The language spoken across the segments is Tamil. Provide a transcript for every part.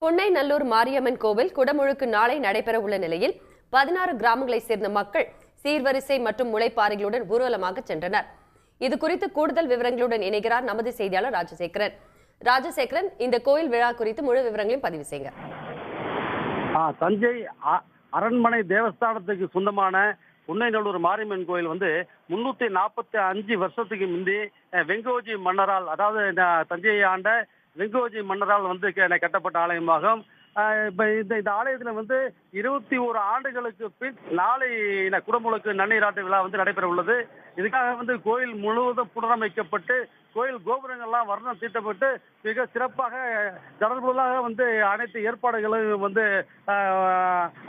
புன்னைநல்லூர் மாரியம்மன் கோவில் குடமுழுக்கு நாளை நடைபெற உள்ள நிலையில் 16 கிராமங்களைச் சேர்ந்த மக்கள் சீர்வரிசை மற்றும் முளைப்பாறைகளுடன் ஊர்வலமாக சென்றனர். இது குறித்து கூடுதல் விவரங்களுடன் இணைகிறார் நமது செய்தியாளர் ராஜசேகரன். இந்த கோயில் விழா குறித்து முழு விவரங்களையும் பதிவு செய்யுங்க. தஞ்சை அரண்மனை தேவஸ்தானத்துக்கு சொந்தமான புன்னைநல்லூர் மாரியம்மன் கோயில் 345 வருஷத்துக்கு முந்தி வெங்கோஜி மன்னரால், அதாவது தஞ்சையை ஆண்ட வெங்கோஜி மன்னரால் கட்டப்பட்ட ஆலயமாகும். இந்த ஆலயத்துல 21 ஆண்டுகளுக்கு பின் நாளை குடமுழுக்கு நன்னீராட்டு விழா நடைபெற உள்ளது. இதுக்காக கோயில் முழுவதும் புனரமைக்கப்பட்டு கோயில் கோபுரங்கள்லாம் வர்ணம் தீட்டப்பட்டு மிக சிறப்பாக கடற்பொருளாக அனைத்து ஏற்பாடுகளும்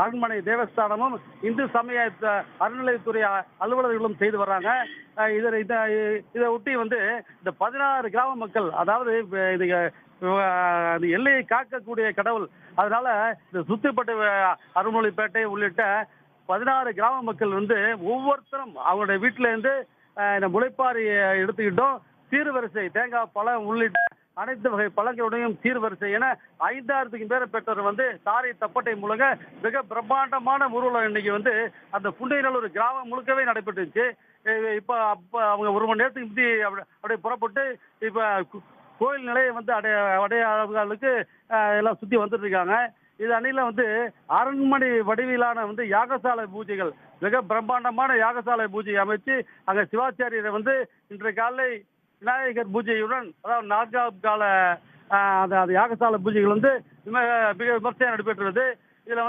அரண்மனை தேவஸ்தானமும் இந்து சமய அறநிலையத்துறை அலுவலர்களும் செய்து வர்றாங்க. இதை ஒட்டி இந்த 16 கிராம மக்கள், அதாவது எல்லையை காக்கக்கூடிய கடவுள், அதனால இந்த சுத்திப்பட்டு அருள்மொழிப்பேட்டை உள்ளிட்ட 16 கிராம மக்கள் ஒவ்வொருத்தரும் அவங்களுடைய வீட்டில இருந்து இந்த முளைப்பாரி எடுத்துக்கிட்டோம். சீர்வரிசை தேங்காய் பழம் உள்ளிட்ட அனைத்து வகை பழங்களுடையும் சீர்வரிசை என 5000க்கும் மேல பெற்றோர் தாரை தப்பட்டை முழுங்க மிக பிரம்மாண்டமான ஊர்வலம் இன்னைக்கு அந்த புன்னைநல்லூர் கிராமம் முழுக்கவே நடைபெற்றுச்சு. இப்ப அவங்க 1 மணி நேரத்துக்கு முந்தி அப்படியே புறப்பட்டு இப்ப கோயில் நிலையை அடையாளங்களுக்கு எல்லாம் சுத்தி வந்துட்டு இருக்காங்க. இது அணியில அரண்மனை வடிவிலான யாகசாலை பூஜைகள், மிக பிரம்மாண்டமான யாகசாலை பூஜை அமைச்சு அங்க சிவாச்சாரியரை இன்றைய காலை விநாயகர் பூஜையுடன், அதாவது 4வது கால யாகசாலை பூஜைகள் மிக விமர்சையாக நடைபெற்றுள்ளது. இதுல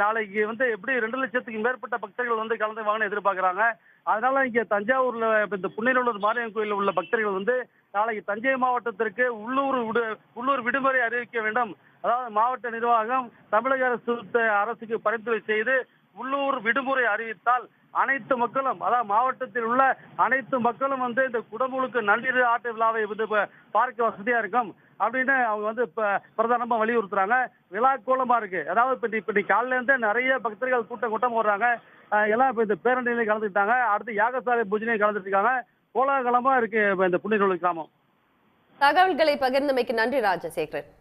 நாளைக்கு எப்படி 2 லட்சத்துக்கு மேற்பட்ட பக்தர்கள் கலந்து வாங்கன்னு எதிர்பார்க்கிறாங்க. அதனால இங்க தஞ்சாவூர்ல இந்த புன்னைநல்லூர் மாரியம்மன் கோயிலில் உள்ள பக்தர்கள் நாளைக்கு தஞ்சை மாவட்டத்திற்கு உள்ளூர் விடுமுறை அறிவிக்க வேண்டும். அதாவது மாவட்ட நிர்வாகம் தமிழக அரசுக்கு பரிந்துரை செய்து உள்ளூர் விடுமுறை அறிவித்தால் அனைத்து மக்களும், அதாவது மாவட்டத்தில் உள்ள அனைத்து மக்களும் இந்த குடமுழுக்கு நன்னீர் ஆட்டு விழாவை பார்க்க வசதியா இருக்கும் அப்படின்னு அவங்க பிரதானமா வலியுறுத்துறாங்க. விழா கோலமா இருக்கு. அதாவது இப்ப காலையில இருந்தே நிறைய பக்தர்கள் கூட்டம் வர்றாங்க. எல்லாம் இப்ப இந்த பேரணியிலையும் கலந்துக்கிட்டாங்க. அடுத்து யாகசாலை பூஜையிலையும் கலந்துட்டு இருக்காங்க. கோலாகலமா இருக்கு இந்த புன்னைநல்லூர் கிராமம். தகவல்களை பகிர்ந்தமைக்கு நன்றி ராஜசேகரன்.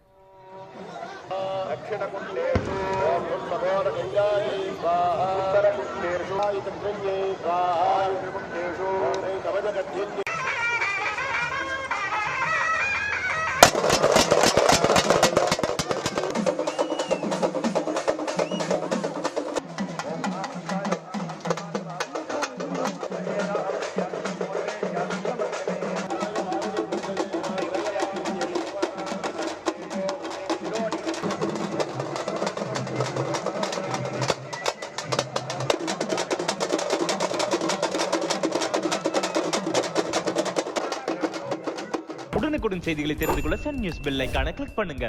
உடனுக்குடன் செய்திகளை தெரிந்து கொள்ள சன் நியூஸ் பெல் ஐகானை கிளிக் பண்ணுங்க.